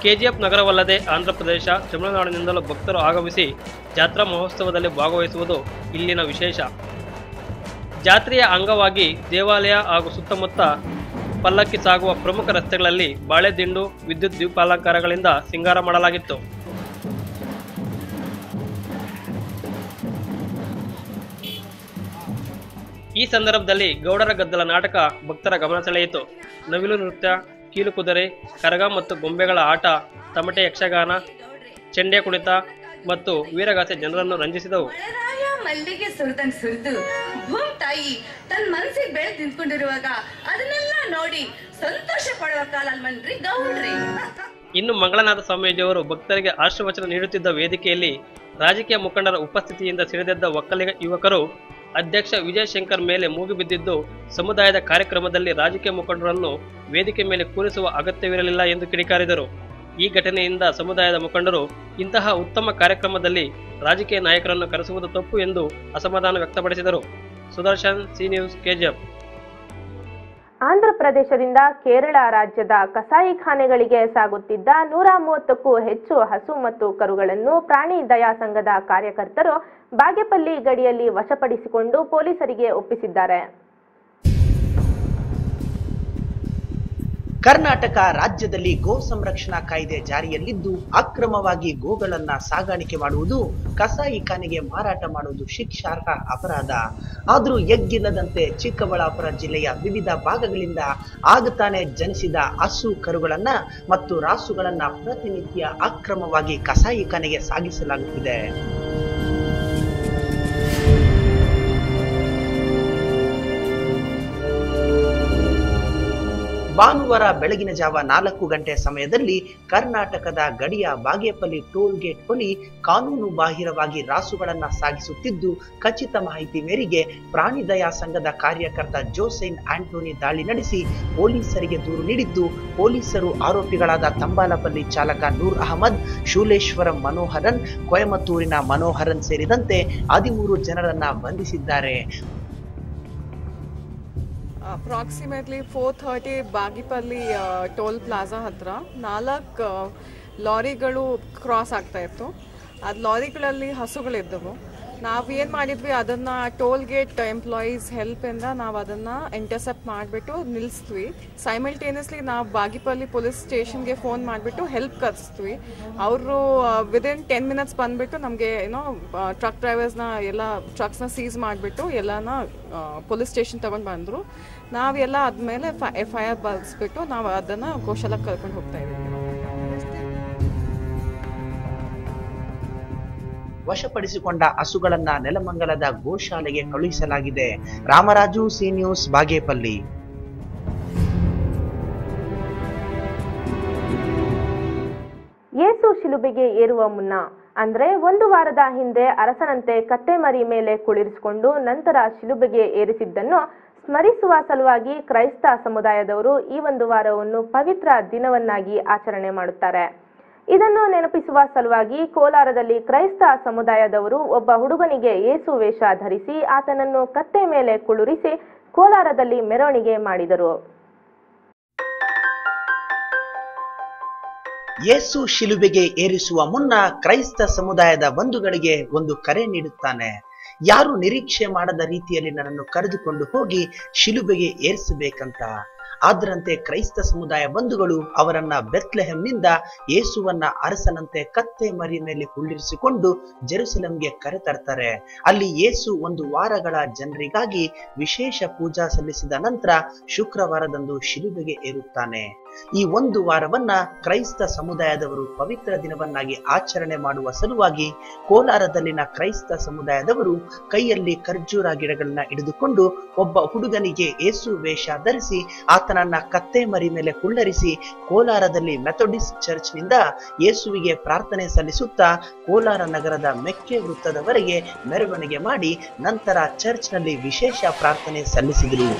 ಕೆಜಿಎಫ್ ನಗರವಲ್ಲದೆ ಆಂಧ್ರಪ್ರದೇಶ, ತಮಿಳುನಾಡಿನಿಂದಲೂ ಭಕ್ತರು ಆಗಮಿಸಿ ಜಾತ್ರಾ ಮಹೋತ್ಸವದಲ್ಲಿ ಭಾಗವಹಿಸುವುದು ಇಲ್ಲಿನ ವಿಶೇಷ. ಜಾತ್ರೆಯ ಅಂಗವಾಗಿ ದೇವಾಲಯ ಹಾಗೂ ಸುತ್ತಮುತ್ತ ಪಲ್ಲಕ್ಕಿ ಸಾಗುವ ಪ್ರಮುಖ ರಸ್ತೆಗಳಲ್ಲಿ ಬಾಳೆದಿಂಡು, ವಿದ್ಯುತ್ ದೀಪಾಲಂಕಾರಗಳಿಂದ ಸಿಂಗಾರ ಮಾಡಲಾಗಿತ್ತು. ಈ ಸಂದರ್ಭದಲ್ಲಿ ಗೌಡರ ಗದ್ದಲ ನಾಟಕ ಭಕ್ತರ ಗಮನ ಸೆಳೆಯಿತು. ನವಿಲು ನೃತ್ಯ, ಕೀಲು ಕುದುರೆ, ಕರಗ ಮತ್ತು ಗೊಂಬೆಗಳ ಆಟ, ತಮಟೆ ಯಕ್ಷಗಾನ, ಚೆಂಡೆ ಕುಣಿತ ಮತ್ತು ವೀರಗಾಸೆ ಜನರನ್ನು ರಂಜಿಸಿದವು. ಮಲ್ಲಿಗೆ ಸುರಿದಂಗ್ ಸುರಿದು ಭೂಮ್ ತಾಯಿ ತನ್ನ ಮನಸ್ಸಿಗೆ ಬೆಳೆದು ನಿಂತ್ಕೊಂಡಿರುವಾಗ ಅದನ್ನೆಲ್ಲ ನೋಡಿ ಸಂತೋಷ ಪಡುವ ಕಾಲ ಮನ್ರಿ ಗೌಡ್ರಿ. ಇನ್ನು ಮಂಗಳನಾಥ ಸ್ವಾಮೀಜಿಯವರು ಭಕ್ತರಿಗೆ ಆಶೀರ್ವಚನ ನೀಡುತ್ತಿದ್ದ ವೇದಿಕೆಯಲ್ಲಿ ರಾಜಕೀಯ ಮುಖಂಡರ ಉಪಸ್ಥಿತಿಯಿಂದ ಸಿಡಿದೆದ್ದ ಒಕ್ಕಲಿಗ ಯುವಕರು ಅಧ್ಯಕ್ಷ ವಿಜಯಶಂಕರ್ ಮೇಲೆ ಮೂಗಿಬಿದ್ದಿದ್ದು, ಸಮುದಾಯದ ಕಾರ್ಯಕ್ರಮದಲ್ಲಿ ರಾಜಕೀಯ ಮುಖಂಡರನ್ನು ವೇದಿಕೆ ಮೇಲೆ ಕೂರಿಸುವ ಅಗತ್ಯವಿರಲಿಲ್ಲ ಎಂದು ಕಿಡಿಕಾರಿದರು. ಈ ಘಟನೆಯಿಂದ ಸಮುದಾಯದ ಮುಖಂಡರು ಇಂತಹ ಉತ್ತಮ ಕಾರ್ಯಕ್ರಮದಲ್ಲಿ ರಾಜಕೀಯ ನಾಯಕರನ್ನು ಕರೆಸುವುದು ತಪ್ಪು ಎಂದು ಅಸಮಾಧಾನ ವ್ಯಕ್ತಪಡಿಸಿದರು. Sudarshan, C news, KGF. ಆಂಧ್ರಪ್ರದೇಶದಿಂದ ಕೇರಳ ರಾಜ್ಯದ ಕಸಾಯಿಖಾನೆಗಳಿಗೆ ಸಾಗುತ್ತಿದ್ದ 130ಕ್ಕೂ ಹೆಚ್ಚು ಹಸು ಮತ್ತು ಕರುಗಳನ್ನು ಪ್ರಾಣಿ ದಯಾ ಸಂಘದ ಕಾರ್ಯಕರ್ತರು ಬಾಗೇಪಲ್ಲಿ ಗಡಿಯಲ್ಲಿ ವಶಪಡಿಸಿಕೊಂಡು ಪೊಲೀಸರಿಗೆ ಒಪ್ಪಿಸಿದ್ದಾರೆ. ಕರ್ನಾಟಕ ರಾಜ್ಯದಲ್ಲಿ ಗೋ ಸಂರಕ್ಷಣಾ ಕಾಯ್ದೆ ಜಾರಿಯಲ್ಲಿದ್ದು, ಅಕ್ರಮವಾಗಿ ಗೋಗಳನ್ನ ಸಾಗಾಣಿಕೆ ಮಾಡುವುದು, ಕಸಾಯಿಖಾನೆಗೆ ಮಾರಾಟ ಮಾಡುವುದು ಶಿಕ್ಷಾರ್ಹ ಅಪರಾಧ. ಆದರೂ ಎಗ್ಗಿಲ್ಲದಂತೆ ಚಿಕ್ಕಬಳ್ಳಾಪುರ ಜಿಲ್ಲೆಯ ವಿವಿಧ ಭಾಗಗಳಿಂದ ಆಗತಾನೆ ಜನಿಸಿದ ಹಸು ಕರುಗಳನ್ನ ಮತ್ತು ರಾಸುಗಳನ್ನ ಪ್ರತಿನಿತ್ಯ ಅಕ್ರಮವಾಗಿ ಕಸಾಯಿಖಾನೆಗೆ ಸಾಗಿಸಲಾಗುತ್ತಿದೆ. ಭಾನುವಾರ ಬೆಳಗಿನ ಜಾವ 4 ಗಂಟೆ ಸಮಯದಲ್ಲಿ ಕರ್ನಾಟಕದ ಗಡಿಯ ಬಾಗೇಪಲ್ಲಿ ಟೋಲ್ ಗೇಟ್ ಬಳಿ ಕಾನೂನು ಬಾಹಿರವಾಗಿ ರಾಸುಗಳನ್ನ ಸಾಗಿಸುತ್ತಿದ್ದು, ಖಚಿತ ಮಾಹಿತಿ ಮೇರೆಗೆ ಪ್ರಾಣಿ ದಯಾ ಸಂಘದ ಕಾರ್ಯಕರ್ತ ಜೋಸೈನ್ ಆಂಟೋನಿ ದಾಳಿ ನಡೆಸಿ ಪೊಲೀಸರಿಗೆ ದೂರು ನೀಡಿದ್ದು, ಪೊಲೀಸರು ಆರೋಪಿಗಳಾದ ತಂಬಾಲಪಲ್ಲಿ ಚಾಲಕ ನೂರ್ ಅಹಮದ್, ಶೂಲೇಶ್ವರಂ ಮನೋಹರನ್, ಕೊಯಮತ್ತೂರಿನ ಮನೋಹರನ್ ಸೇರಿದಂತೆ 13 ಜನರನ್ನ ಬಂಧಿಸಿದ್ದಾರೆ. ಅಪ್ರಾಕ್ಸಿಮೇಟ್ಲಿ 4:30 ಬಾಗಿಪಲ್ಲಿ ಟೋಲ್ ಪ್ಲಾಜಾ ಹತ್ರ 4 ಲಾರಿಗಳು ಕ್ರಾಸ್ ಆಗ್ತಾ ಇತ್ತು. ಅದು ಲಾರಿಗಳಲ್ಲಿ ಹಸುಗಳಿದ್ದವು. ನಾವು ಏನು ಮಾಡಿದ್ವಿ, ಅದನ್ನು ಟೋಲ್ ಗೇಟ್ ಎಂಪ್ಲಾಯೀಸ್ ಹೆಲ್ಪಿಂದ ನಾವು ಅದನ್ನು ಇಂಟರ್ಸೆಪ್ಟ್ ಮಾಡಿಬಿಟ್ಟು ನಿಲ್ಲಿಸ್ತೀವಿ. ಸೈಮಲ್ಟೇನಿಯಸ್ಲಿ ನಾವು ಬಾಗಿಪಲ್ಲಿ ಪೊಲೀಸ್ ಸ್ಟೇಷನ್ಗೆ ಫೋನ್ ಮಾಡಿಬಿಟ್ಟು ಹೆಲ್ಪ್ ಕರೆಸ್ತೀವಿ. ಅವರು ವಿದಿನ್ 10 ಮಿನಿಟ್ಸ್ ಬಂದುಬಿಟ್ಟು ನಮಗೆ ಟ್ರಕ್ ಡ್ರೈವರ್ಸ್ನ ಎಲ್ಲ ಟ್ರಕ್ಸ್ನ ಸೀಸ್ ಮಾಡಿಬಿಟ್ಟು ಎಲ್ಲನ ಪೊಲೀಸ್ ಸ್ಟೇಷನ್ ತೊಗೊಂಡು ಬಂದರು. ನಾವೆಲ್ಲ ಆದಮೇಲೆ FIR ಬರೆಸ್ಬಿಟ್ಟು ನಾವು ಅದನ್ನು ಗೋಶಾಲಕ್ಕೆ ಕರ್ಕೊಂಡು ಹೋಗ್ತಾ ಇದ್ದೀವಿ. ವಶಪಡಿಸಿಕೊಂಡ ಹಸುಗಳನ್ನ ನೆಲಮಂಗಲದ ಗೋಶಾಲೆಗೆ ಕಳುಹಿಸಲಾಗಿದೆ. Ramaraju, C news, Bagepalli. ಯೇಸು ಶಿಲುಬೆಗೆ ಏರುವ ಮುನ್ನ ಅಂದ್ರೆ 1 ವಾರದ ಹಿಂದೆ ಅರಸನಂತೆ ಕತ್ತೆಮರಿ ಮೇಲೆ ಕುಳಿರಿಸಿಕೊಂಡು ನಂತರ ಶಿಲುಬೆಗೆ ಏರಿಸಿದ್ದನ್ನು ಸ್ಮರಿಸುವ ಸಲುವಾಗಿ ಕ್ರೈಸ್ತ ಸಮುದಾಯದವರು ಈ 1 ವಾರವನ್ನು ಪವಿತ್ರ ದಿನವನ್ನಾಗಿ ಆಚರಣೆ ಮಾಡುತ್ತಾರೆ. ಇದನ್ನು ನೆನಪಿಸುವ ಸಲುವಾಗಿ ಕೋಲಾರದಲ್ಲಿ ಕ್ರೈಸ್ತ ಸಮುದಾಯದವರು ಒಬ್ಬ ಹುಡುಗನಿಗೆ ಯೇಸು ವೇಷ ಧರಿಸಿ ಆತನನ್ನು ಕತ್ತೆ ಮೇಲೆ ಕುಳ್ಳಿರಿಸಿ ಕೋಲಾರದಲ್ಲಿ ಮೆರವಣಿಗೆ ಮಾಡಿದರು. ಯೇಸು ಶಿಲುಬೆಗೆ ಏರಿಸುವ ಮುನ್ನ ಕ್ರೈಸ್ತ ಸಮುದಾಯದ ಬಂಧುಗಳಿಗೆ ಒಂದು ಕರೆ ನೀಡುತ್ತಾನೆ. ಯಾರು ನಿರೀಕ್ಷೆ ಮಾಡದ ರೀತಿಯಲ್ಲಿ ನನ್ನನ್ನು ಕರೆದುಕೊಂಡು ಹೋಗಿ ಶಿಲುಬೆಗೆ ಏರಿಸಬೇಕಂತ. ಆದ್ರಂತೆ ಕ್ರೈಸ್ತ ಸಮುದಾಯ ಬಂಧುಗಳು ಅವರನ್ನ ಬೆತ್ಲೆಹೆಮ್ನಿಂದ ಯೇಸುವನ್ನ ಅರಸನಂತೆ ಕತ್ತೆ ಮರಿ ಮೇಲೆ ಕುಳ್ಳಿರಿಸಿಕೊಂಡು ಜೆರುಸಲೆಂಗೆ ಕರೆತರ್ತಾರೆ. ಅಲ್ಲಿ ಯೇಸು 1 ವಾರಗಳ ಜನರಿಗಾಗಿ ವಿಶೇಷ ಪೂಜಾ ಸಲ್ಲಿಸಿದ ನಂತರ ಶುಕ್ರವಾರದಂದು ಶಿಲುಬೆಗೆ ಏರುತ್ತಾನೆ. ಈ 1 ವಾರವನ್ನ ಕ್ರೈಸ್ತ ಸಮುದಾಯದವರು ಪವಿತ್ರ ದಿನವನ್ನಾಗಿ ಆಚರಣೆ ಮಾಡುವ ಸಲುವಾಗಿ ಕೋಲಾರದಲ್ಲಿನ ಕ್ರೈಸ್ತ ಸಮುದಾಯದವರು ಕೈಯಲ್ಲಿ ಖರ್ಜೂರ ಗಿಡಗಳನ್ನ ಹಿಡಿದುಕೊಂಡು ಒಬ್ಬ ಹುಡುಗನಿಗೆ ಯೇಸು ವೇಷ ಧರಿಸಿ ಆತನನ್ನ ಕತ್ತೆ ಮರಿ ಮೇಲೆ ಕುಳ್ಳರಿಸಿ ಕೋಲಾರದಲ್ಲಿ ಮೆಥೋಡಿಸ್ಟ್ ಚರ್ಚ್ ನಿಂದ ಯೇಸುವಿಗೆ ಪ್ರಾರ್ಥನೆ ಸಲ್ಲಿಸುತ್ತಾ ಕೋಲಾರ ನಗರದ ಮೆಕ್ಕೆ ವೃತ್ತದವರೆಗೆ ಮೆರವಣಿಗೆ ಮಾಡಿ ನಂತರ ಚರ್ಚ್ ನಲ್ಲಿ ವಿಶೇಷ ಪ್ರಾರ್ಥನೆ ಸಲ್ಲಿಸಿದರು.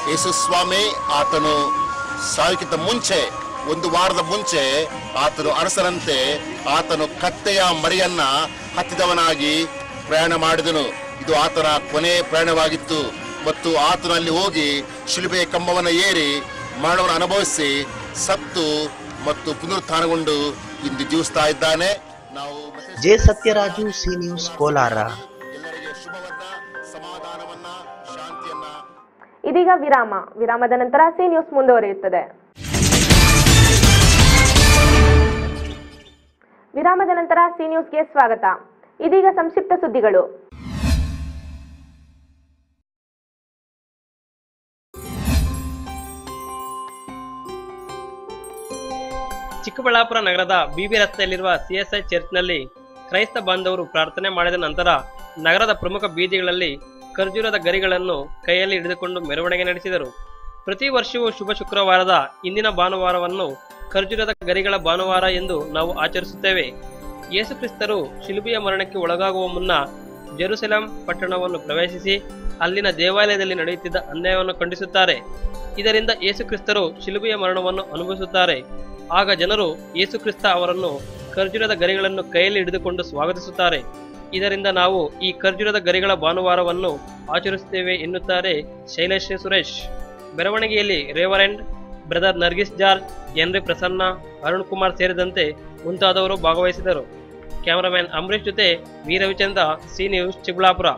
ಯೇಸು ಸ್ವಾಮಿ ಆತನು ಸಾವಿಕ್ಕಿಂತ ಮುಂಚೆ 1 ವಾರದ ಮುಂಚೆ ಆತನು ಅರಸರಂತೆ ಆತನು ಕತ್ತೆಯ ಮರಿಯನ್ನ ಹತ್ತಿದವನಾಗಿ ಪ್ರಯಾಣ ಮಾಡಿದನು. ಇದು ಆತನ ಕೊನೆ ಪ್ರಯಾಣವಾಗಿತ್ತು ಮತ್ತು ಆತನು ಅಲ್ಲಿ ಹೋಗಿ ಶಿಲುಬೆಯ ಕಂಬವನ್ನು ಏರಿ ಮರಣವನ್ನು ಅನುಭವಿಸಿ ಸತ್ತು ಮತ್ತು ಪುನರುತ್ಥಾನಗೊಂಡು ಇಂದು ಜೀವಿಸ್ತಾ ಇದ್ದಾನೆ. ನಾವು J Satyaraju, C news, Kolar. ಎಲ್ಲರಿಗೆ ಶುಭವನ್ನ, ಸಮಾಧಾನವನ್ನ, ಶಾಂತಿಯನ್ನ. ಇದೀಗ ವಿರಾಮದ ನಂತರ ಸಿ ನ್ಯೂಸ್ ಮುಂದುವರಿಯುತ್ತದೆ. ವಿರಾಮದ ನಂತರ ಸಿ ನ್ಯೂಸ್ಗೆ ಸ್ವಾಗತ. ಇದೀಗ ಸಂಕ್ಷಿಪ್ತ ಸುದ್ದಿಗಳು. ಚಿಕ್ಕಬಳ್ಳಾಪುರ ನಗರದ ಬಿಬಿ ರಸ್ತೆಯಲ್ಲಿರುವ CSI ಚರ್ಚ್ನಲ್ಲಿ ಕ್ರೈಸ್ತ ಬಾಂಧವರು ಪ್ರಾರ್ಥನೆ ಮಾಡಿದ ನಂತರ ನಗರದ ಪ್ರಮುಖ ಬೀದಿಗಳಲ್ಲಿ ಖರ್ಜೂರದ ಗರಿಗಳನ್ನು ಕೈಯಲ್ಲಿ ಹಿಡಿದುಕೊಂಡು ಮೆರವಣಿಗೆ ನಡೆಸಿದರು. ಪ್ರತಿ ವರ್ಷವೂ ಶುಭ ಶುಕ್ರವಾರದ ಇಂದಿನ ಭಾನುವಾರವನ್ನು ಖರ್ಜೂರದ ಗರಿಗಳ ಭಾನುವಾರ ಎಂದು ನಾವು ಆಚರಿಸುತ್ತೇವೆ. ಯೇಸುಕ್ರಿಸ್ತರು ಶಿಲುಬೆಯ ಮರಣಕ್ಕೆ ಒಳಗಾಗುವ ಮುನ್ನ ಜೆರುಸಲೆಂ ಪಟ್ಟಣವನ್ನು ಪ್ರವೇಶಿಸಿ ಅಲ್ಲಿನ ದೇವಾಲಯದಲ್ಲಿ ನಡೆಯುತ್ತಿದ್ದ ಅನ್ಯಾಯವನ್ನು ಖಂಡಿಸುತ್ತಾರೆ. ಇದರಿಂದ ಯೇಸುಕ್ರಿಸ್ತರು ಶಿಲುಬೆಯ ಮರಣವನ್ನು ಅನುಭವಿಸುತ್ತಾರೆ. ಆಗ ಜನರು ಯೇಸುಕ್ರಿಸ್ತ ಅವರನ್ನು ಖರ್ಜೂರದ ಗರಿಗಳನ್ನು ಕೈಯಲ್ಲಿ ಹಿಡಿದುಕೊಂಡು ಸ್ವಾಗತಿಸುತ್ತಾರೆ. ಇದರಿಂದ ನಾವು ಈ ಖರ್ಜೂರದ ಗರಿಗಳ ಭಾನುವಾರವನ್ನು ಆಚರಿಸುತ್ತೇವೆ ಎನ್ನುತ್ತಾರೆ ಶೈಲೇಶ್ವರಿ ಸುರೇಶ್. ಮೆರವಣಿಗೆಯಲ್ಲಿ ರೇವರೆಂಡ್ ಬ್ರದರ್ ನರ್ಗಿಸ್ ಜಾರ್ಜ್, ಎನ್ರಿ ಪ್ರಸನ್ನ, ಅರುಣ್ ಕುಮಾರ್ ಸೇರಿದಂತೆ ಮುಂತಾದವರು ಭಾಗವಹಿಸಿದರು. ಕ್ಯಾಮರಾಮನ್ ಅಂಬರೀಶ್ ಜೊತೆ V Ravichandra, C news, Chikkaballapur.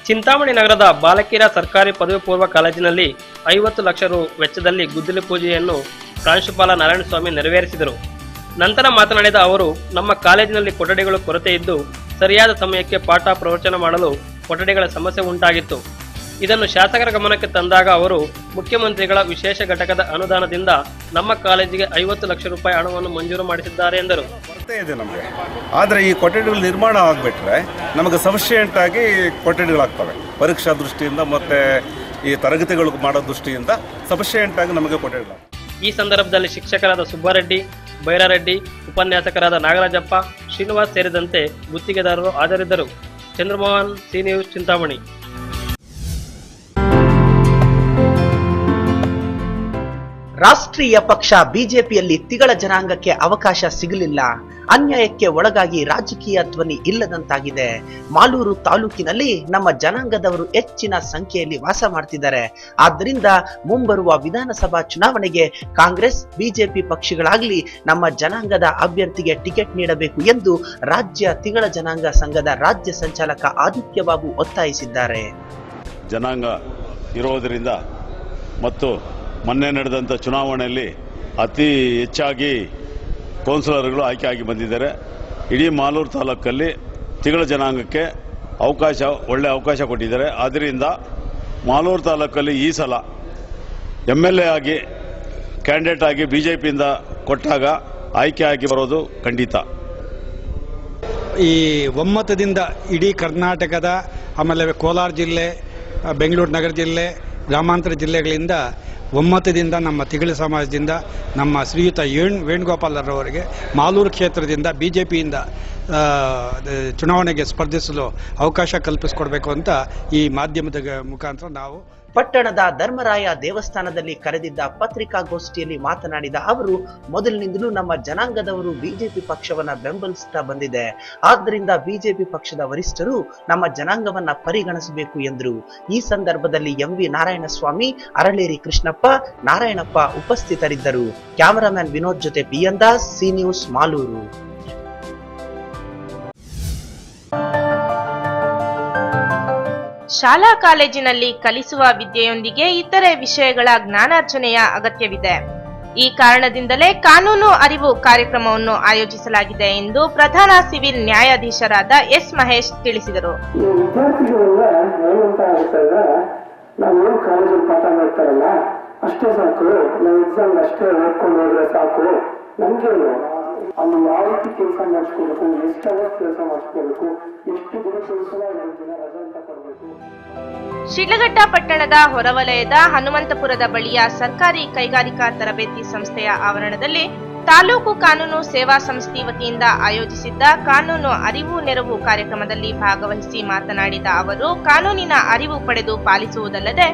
Chintamani ನಗರದ ಬಾಲಕಿಯರ ಸರ್ಕಾರಿ ಪದವಿ ಪೂರ್ವ ಕಾಲೇಜಿನಲ್ಲಿ 50 ಲಕ್ಷ ರು ವೆಚ್ಚದಲ್ಲಿ ಗುದ್ದಲಿ ಪೂಜೆಯನ್ನು ಪ್ರಾಂಶುಪಾಲ ನಾರಾಯಣಸ್ವಾಮಿ ನೆರವೇರಿಸಿದರು. ನಂತರ ಮಾತನಾಡಿದ ಅವರು, ನಮ್ಮ ಕಾಲೇಜಿನಲ್ಲಿ ಕೊಠಡಿಗಳು ಕೊರತೆ ಇದ್ದು ಸರಿಯಾದ ಸಮಯಕ್ಕೆ ಪಾಠ ಪ್ರವಚನ ಮಾಡಲು ಕೊಠಡಿಗಳ ಸಮಸ್ಯೆ ಉಂಟಾಗಿತ್ತು. ಇದನ್ನು ಶಾಸಕರ ಗಮನಕ್ಕೆ ತಂದಾಗ ಅವರು ಮುಖ್ಯಮಂತ್ರಿಗಳ ವಿಶೇಷ ಘಟಕದ ಅನುದಾನದಿಂದ ನಮ್ಮ ಕಾಲೇಜಿಗೆ 50 ಲಕ್ಷ ರೂಪಾಯಿ ಹಣವನ್ನು ಮಂಜೂರು ಮಾಡಿಸಿದ್ದಾರೆ ಎಂದರು. ಕೊರತೆ ಇದೆ ನಮಗೆ, ಆದರೆ ಈ ಕೊಠಡಿಗಳು ನಿರ್ಮಾಣ ಆಗಿಬಿಟ್ರೆ ನಮಗೆ ಸಫಿಷಿಯೆಂಟ್ ಆಗಿ ಕೊಠಡಿಗಳಾಗ್ತವೆ. ಪರೀಕ್ಷಾ ದೃಷ್ಟಿಯಿಂದ ಮತ್ತು ಈ ತರಗತಿಗಳು ಮಾಡೋ ದೃಷ್ಟಿಯಿಂದ ಸಫಿಷಿಯೆಂಟ್ ಆಗಿ ನಮಗೆ ಕೊಠಡಿಗಳು. ಈ ಸಂದರ್ಭದಲ್ಲಿ ಶಿಕ್ಷಕರಾದ ಸುಬ್ಬಾರೆಡ್ಡಿ, ಬೈರಾರೆಡ್ಡಿ, ಉಪನ್ಯಾಸಕರಾದ ನಾಗರಾಜಪ್ಪ, ಶ್ರೀನಿವಾಸ್ ಸೇರಿದಂತೆ ಗುತ್ತಿಗೆದಾರರು ಹಾಜರಿದ್ದರು. Chandramohan, C news, Chintamani. ರಾಷ್ಟ್ರೀಯ ಪಕ್ಷ ಬಿಜೆಪಿಯಲ್ಲಿ ತಿಗಳ ಜನಾಂಗಕ್ಕೆ ಅವಕಾಶ ಸಿಗಲಿಲ್ಲ. ಅನ್ಯಾಯಕ್ಕೆ ಒಳಗಾಗಿ ರಾಜಕೀಯ ಧ್ವನಿ ಇಲ್ಲದಂತಾಗಿದೆ. ಮಾಲೂರು ತಾಲೂಕಿನಲ್ಲಿ ನಮ್ಮ ಜನಾಂಗದವರು ಹೆಚ್ಚಿನ ಸಂಖ್ಯೆಯಲ್ಲಿ ವಾಸ ಮಾಡ್ತಿದ್ದಾರೆ. ಆದ್ದರಿಂದ ಮುಂಬರುವ ವಿಧಾನಸಭಾ ಚುನಾವಣೆಗೆ ಕಾಂಗ್ರೆಸ್, ಬಿಜೆಪಿ ಪಕ್ಷಗಳಾಗ್ಲಿ ನಮ್ಮ ಜನಾಂಗದ ಅಭ್ಯರ್ಥಿಗೆ ಟಿಕೆಟ್ ನೀಡಬೇಕು ಎಂದು ರಾಜ್ಯ ತಿಗಳ ಜನಾಂಗ ಸಂಘದ ರಾಜ್ಯ ಸಂಚಾಲಕ ಆದಿತ್ಯ ಬಾಬು ಒತ್ತಾಯಿಸಿದ್ದಾರೆ. ಜನಾಂಗ ಇರೋದರಿಂದ ಮತ್ತು ಮೊನ್ನೆ ನಡೆದಂಥ ಚುನಾವಣೆಯಲ್ಲಿ ಅತಿ ಹೆಚ್ಚಾಗಿ ಕೌನ್ಸಿಲರ್ಗಳು ಆಯ್ಕೆಯಾಗಿ ಬಂದಿದ್ದಾರೆ. ಇಡೀ ಮಾಲೂರು ತಾಲೂಕಲ್ಲಿ ತಿಗಳ ಜನಾಂಗಕ್ಕೆ ಒಳ್ಳೆ ಅವಕಾಶ ಕೊಟ್ಟಿದ್ದಾರೆ. ಆದ್ದರಿಂದ ಮಾಲೂರು ತಾಲೂಕಲ್ಲಿ ಈ ಸಲ MLA ಆಗಿ ಕ್ಯಾಂಡಿಡೇಟ್ ಆಗಿ ಬಿಜೆಪಿಯಿಂದ ಕೊಟ್ಟಾಗ ಆಯ್ಕೆಯಾಗಿ ಬರೋದು ಖಂಡಿತ. ಈ ಒಮ್ಮತದಿಂದ ಇಡೀ ಕರ್ನಾಟಕದ, ಆಮೇಲೆ ಕೋಲಾರ ಜಿಲ್ಲೆ, ಬೆಂಗಳೂರು ನಗರ ಜಿಲ್ಲೆ, ಗ್ರಾಮಾಂತರ ಜಿಲ್ಲೆಗಳಿಂದ ಒಮ್ಮತದಿಂದ ನಮ್ಮ ತಿಗಳ ಸಮಾಜದಿಂದ ನಮ್ಮ ಶ್ರೀಯುತ ವೇಣುಗೋಪಾಲರವರಿಗೆ ಮಾಲೂರು ಕ್ಷೇತ್ರದಿಂದ ಬಿಜೆಪಿಯಿಂದ ಚುನಾವಣೆಗೆ ಸ್ಪರ್ಧಿಸಲು ಅವಕಾಶ ಕಲ್ಪಿಸಿಕೊಡ್ಬೇಕು ಅಂತ ಈ ಮಾಧ್ಯಮದ ಮುಖಾಂತರ ನಾವು ಪಟ್ಟಣದ ಧರ್ಮರಾಯ ದೇವಸ್ಥಾನದಲ್ಲಿ ಕರೆದಿದ್ದ ಪತ್ರಿಕಾಗೋಷ್ಠಿಯಲ್ಲಿ ಮಾತನಾಡಿದ ಅವರು, ಮೊದಲಿನಿಂದಲೂ ನಮ್ಮ ಜನಾಂಗದವರು ಬಿಜೆಪಿ ಪಕ್ಷವನ್ನ ಬೆಂಬಲಿಸುತ್ತಾ ಬಂದಿದೆ. ಆದ್ದರಿಂದ ಬಿಜೆಪಿ ಪಕ್ಷದ ವರಿಷ್ಠರು ನಮ್ಮ ಜನಾಂಗವನ್ನ ಪರಿಗಣಿಸಬೇಕು ಎಂದರು. ಈ ಸಂದರ್ಭದಲ್ಲಿ MV ನಾರಾಯಣಸ್ವಾಮಿ, ಅರಳೇರಿ ಕೃಷ್ಣಪ್ಪ, ನಾರಾಯಣಪ್ಪ ಉಪಸ್ಥಿತರಿದ್ದರು. ಕ್ಯಾಮರಾಮನ್ ವಿನೋದ್ ಜೊತೆ PN Das, C news, Malur. ಶಾಲಾ ಕಾಲೇಜಿನಲ್ಲಿ ಕಲಿಸುವ ವಿದ್ಯೆಯೊಂದಿಗೆ ಇತರೆ ವಿಷಯಗಳ ಜ್ಞಾನಾರ್ಜನೆಯ ಅಗತ್ಯವಿದೆ. ಈ ಕಾರಣದಿಂದಲೇ ಕಾನೂನು ಅರಿವು ಕಾರ್ಯಕ್ರಮವನ್ನು ಆಯೋಜಿಸಲಾಗಿದೆ ಎಂದು ಪ್ರಧಾನ ಸಿವಿಲ್ ನ್ಯಾಯಾಧೀಶರಾದ S. ಮಹೇಶ್ ತಿಳಿಸಿದರು. ನಾವು ಕಾಲೇಜಲ್ಲಿ ಪಾಠ ಮಾಡ್ತಾರಲ್ಲ ಅಷ್ಟೇ ಸಾಕು, ನಾವು ಎಕ್ಸಾಮ್ ಅಷ್ಟೇ ಓದ್ಕೊಂಡು ಹೋದ್ರೆ ಸಾಕು. ನಮ್ಗೇನು ಅಲ್ಲಿ ಯಾವ ರೀತಿ ಕೆಲಸ ಮಾಡಿಸ್ಕೋಬೇಕು, ಎಷ್ಟು ಅವರ್ ಕೆಲಸ ಮಾಡಿಸ್ಕೋಬೇಕು, ಎಷ್ಟು ದಿನ ಕೆಲಸ, 2 ದಿನ ರಜೆ ಅಂತ ಕೊಡಬೇಕು. ಶಿಡ್ಲಘಟ್ಟ ಪಟ್ಟಣದ ಹೊರವಲಯದ ಹನುಮಂತಪುರದ ಬಳಿಯ ಸರ್ಕಾರಿ ಕೈಗಾರಿಕಾ ತರಬೇತಿ ಸಂಸ್ಥೆಯ ಆವರಣದಲ್ಲಿ ತಾಲೂಕು ಕಾನೂನು ಸೇವಾ ಸಂಸ್ಥೆ ವತಿಯಿಂದ ಆಯೋಜಿಸಿದ್ದ ಕಾನೂನು ಅರಿವು ನೆರವು ಕಾರ್ಯಕ್ರಮದಲ್ಲಿ ಭಾಗವಹಿಸಿ ಮಾತನಾಡಿದ ಅವರು, ಕಾನೂನಿನ ಅರಿವು ಪಡೆದು ಪಾಲಿಸುವುದಲ್ಲದೆ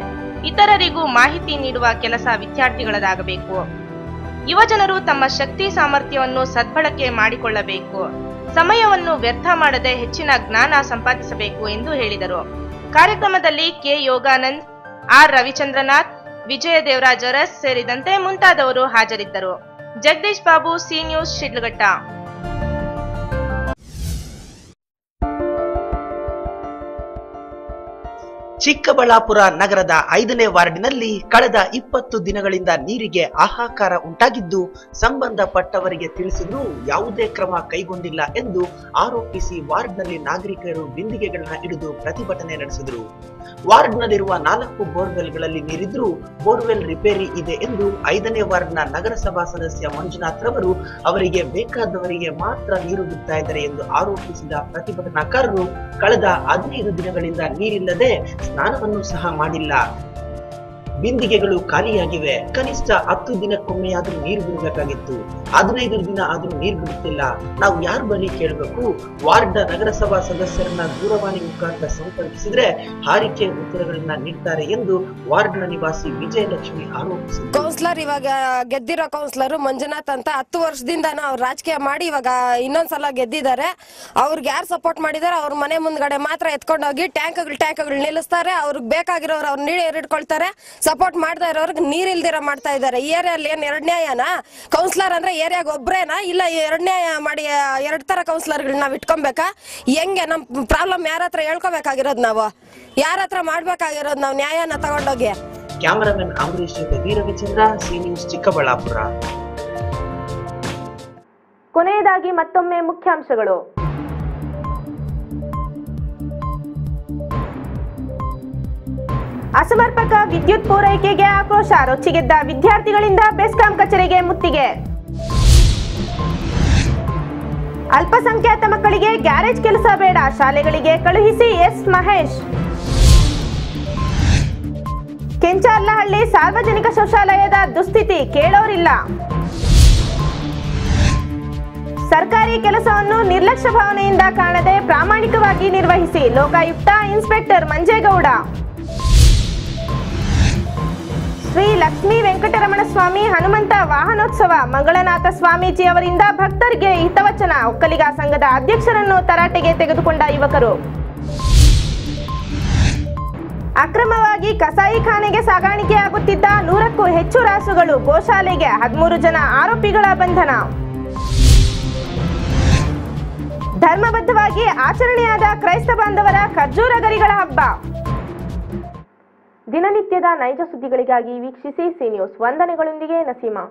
ಇತರರಿಗೂ ಮಾಹಿತಿ ನೀಡುವ ಕೆಲಸ ವಿದ್ಯಾರ್ಥಿಗಳದಾಗಬೇಕು. ಯುವಜನರು ತಮ್ಮ ಶಕ್ತಿ ಸಾಮರ್ಥ್ಯವನ್ನು ಸದ್ಬಳಕೆ ಮಾಡಿಕೊಳ್ಳಬೇಕು. ಸಮಯವನ್ನು ವ್ಯರ್ಥ ಮಾಡದೆ ಹೆಚ್ಚಿನ ಜ್ಞಾನ ಸಂಪಾದಿಸಬೇಕು ಎಂದು ಹೇಳಿದರು. ಕಾರ್ಯಕ್ರಮದಲ್ಲಿ ಕೆ. ಯೋಗಾನಂದ್, ಆರ್. ರವಿಚಂದ್ರನಾಥ್, ವಿಜಯ ದೇವರಾಜ್ ಅರಸ್ ಸೇರಿದಂತೆ ಮುಂತಾದವರು ಹಾಜರಿದ್ದರು. Jagadish Babu, C news, Shidlaghatta. ಚಿಕ್ಕಬಳ್ಳಾಪುರ ನಗರದ 5ನೇ ವಾರ್ಡಿನಲ್ಲಿ ಕಳೆದ 20 ದಿನಗಳಿಂದ ನೀರಿಗೆ ಹಾಹಾಕಾರ ಉಂಟಾಗಿದ್ದು, ಸಂಬಂಧಪಟ್ಟವರಿಗೆ ತಿಳಿಸಿದ್ರೂ ಯಾವುದೇ ಕ್ರಮ ಕೈಗೊಂಡಿಲ್ಲ ಎಂದು ಆರೋಪಿಸಿ ವಾರ್ಡ್ನಲ್ಲಿ ನಾಗರಿಕರು ಬಿಂದಿಗೆಗಳನ್ನ ಹಿಡಿದು ಪ್ರತಿಭಟನೆ ನಡೆಸಿದರು. ವಾರ್ಡ್ನಲ್ಲಿರುವ 4 ಬೋರ್ವೆಲ್ಗಳಲ್ಲಿ ನೀರಿದ್ರೂ ಬೋರ್ವೆಲ್ ರಿಪೇರಿ ಇದೆ ಎಂದು 5ನೇ ವಾರ್ಡ್ನ ನಗರಸಭಾ ಸದಸ್ಯ ಮಂಜುನಾಥ್ ರವರು ಅವರಿಗೆ ಬೇಕಾದವರಿಗೆ ಮಾತ್ರ ನೀರು ಬಿಡ್ತಾ ಇದ್ದಾರೆ ಎಂದು ಆರೋಪಿಸಿದ ಪ್ರತಿಭಟನಾಕಾರರು ಕಳೆದ 15 ದಿನಗಳಿಂದ ನೀರಿಲ್ಲದೆ ಸ್ನಾನವನ್ನು ಸಹ ಮಾಡಿಲ್ಲ. ಬಿಂದಿಗೆಗಳು ಖಾಲಿಯಾಗಿವೆ. ಕನಿಷ್ಠ 10 ದಿನಕ್ಕೊಮ್ಮೆಯಾದ್ರೂ ನೀರು ಬಿಡಬೇಕಾಗಿತ್ತು. 15 ದಿನ ಆದ್ರೂ ನೀರು ಬಿಡುತ್ತಿಲ್ಲ. ನಾವು ಯಾರ ಬಳಿ ಕೇಳಬೇಕು? ವಾರ್ಡ್ ನಗರಸಭಾ ಸದಸ್ಯರನ್ನ ದೂರವಾಣಿ ಮುಖಾಂತರ ಸಂಪರ್ಕಿಸಿದ್ರೆ ಹಾರಿಕೆ ಉತ್ತರಗಳನ್ನ ನೀಡ್ತಾರೆ ಎಂದು ವಾರ್ಡ್ನ ನಿವಾಸಿ ವಿಜಯಲಕ್ಷ್ಮಿ ಆರೋಪಿಸಿದರು. ಕೌನ್ಸಿಲರ್ ಇವಾಗ ಗೆದ್ದಿರೋ ಕೌನ್ಸಿಲರ್ ಮಂಜುನಾಥ್ ಅಂತ 10 ವರ್ಷದಿಂದ ನಾವು ರಾಜಕೀಯ ಮಾಡಿ ಇವಾಗ ಇನ್ನೊಂದ್ಸಲ ಗೆದ್ದಿದ್ದಾರೆ. ಅವ್ರಿಗೆ ಯಾರು ಸಪೋರ್ಟ್ ಮಾಡಿದಾರೆ ಅವ್ರ ಮನೆ ಮುಂದ್ಗಡೆ ಮಾತ್ರ ಎತ್ಕೊಂಡೋಗಿ ಟ್ಯಾಂಕ್ಗಳು ನಿಲ್ಲಿಸ್ತಾರೆ. ಅವ್ರಿಗೆ ಬೇಕಾಗಿರೋರು ಅವ್ರು ನೀರು ಇಟ್ಕೊಳ್ತಾರೆ. ಸಪೋರ್ಟ್ ಮಾಡ್ತಾ ಇರೋರ್ಗೆ ನೀರಿಲ್ದಿರ ಮಾಡ್ತಾ ಇದ್ದಾರೆ. ಈ ಏರಿಯಲ್ಲಿ ಏನ್ 2 ನ್ಯಾಯನಾ? ಕೌನ್ಸಿಲರ್ ಅಂದ್ರೆ ಏರಿಯಾಗ ಒಬ್ರೇನಾ? ಇಲ್ಲ 2 ನ್ಯಾಯ ಮಾಡಿ 2 ತರ ಕೌನ್ಸಿಲರ್ಗಳು ನಾವ್ ಇಟ್ಕೊಬೇಕಾ? ಹೆಂಗೆ ನಮ್ ಪ್ರಾಬ್ಲಮ್ ಯಾರ ಹತ್ರ ಹೇಳ್ಕೋಬೇಕಾಗಿರೋದು? ನಾವು ಯಾರ ಹತ್ರ ಮಾಡ್ಬೇಕಾಗಿರೋದು? ನಾವು ನ್ಯಾಯನ ತಗೊಂಡೋಗಿ. ಕ್ಯಾಮರಾಮನ್ ಅಂಬರೀಶ್ ಜೊತೆ V Ravichandra, C news, Chikkaballapur. ಕೊನೆಯದಾಗಿ ಮತ್ತೊಮ್ಮೆ ಮುಖ್ಯಾಂಶಗಳು. ಅಸಮರ್ಪಕ ವಿದ್ಯುತ್ ಪೂರೈಕೆಗೆ ಆಕ್ರೋಶ, ರೊಚ್ಚಿಗೆದ್ದ ವಿದ್ಯಾರ್ಥಿಗಳಿಂದ ಬೆಸ್ಕಾಂ ಕಚೇರಿಗೆ ಮುತ್ತಿಗೆ. ಅಲ್ಪಸಂಖ್ಯಾತ ಮಕ್ಕಳಿಗೆ ಗ್ಯಾರೇಜ್ ಕೆಲಸ ಬೇಡ, ಶಾಲೆಗಳಿಗೆ ಕಳುಹಿಸಿ ಎಸ್ ಮಹೇಶ್. ಕೆಂಚರ್ಲಹಳ್ಳಿ ಸಾರ್ವಜನಿಕ ಶೌಚಾಲಯದ ದುಸ್ಥಿತಿ, ಕೇಳೋರಿಲ್ಲ. ಸರ್ಕಾರಿ ಕೆಲಸವನ್ನು ನಿರ್ಲಕ್ಷ್ಯ ಭಾವನೆಯಿಂದ ಕಾಣದೆ ಪ್ರಾಮಾಣಿಕವಾಗಿ ನಿರ್ವಹಿಸಿ, ಲೋಕಾಯುಕ್ತ ಇನ್ಸ್ಪೆಕ್ಟರ್ ಮಂಜೇಗೌಡ. ಶ್ರೀ ಲಕ್ಷ್ಮೀ ವೆಂಕಟರಮಣ ಸ್ವಾಮಿ ಹನುಮಂತ ವಾಹನೋತ್ಸವ, ಮಂಗಳನಾಥ ಸ್ವಾಮೀಜಿ ಅವರಿಂದ ಭಕ್ತರಿಗೆ ಹಿತವಚನ, ಒಕ್ಕಲಿಗ ಸಂಘದ ಅಧ್ಯಕ್ಷರನ್ನು ತರಾಟೆಗೆ ತೆಗೆದುಕೊಂಡ ಯುವಕರು. ಅಕ್ರಮವಾಗಿ ಕಸಾಯಿಖಾನೆಗೆ ಸಾಗಾಣಿಕೆಯಾಗುತ್ತಿದ್ದ 100ಕ್ಕೂ ಹೆಚ್ಚು ರಾಸುಗಳು, ಗೋಶಾಲೆಗೆ 13 ಜನ ಆರೋಪಿಗಳ ಬಂಧನ. ಧರ್ಮಬದ್ಧವಾಗಿ ಆಚರಣೆಯಾದ ಕ್ರೈಸ್ತ ಬಾಂಧವರ ಖರ್ಜೂರ ಗರಿಗಳ ಹಬ್ಬ. ದಿನನಿತ್ಯದ ನೈಜ ಸುದ್ದಿಗಳಿಗಾಗಿ ವೀಕ್ಷಿಸಿ ಸಿ ನ್ಯೂಸ್. ವಂದನೆಗಳೊಂದಿಗೆ ನಸೀಮಾ.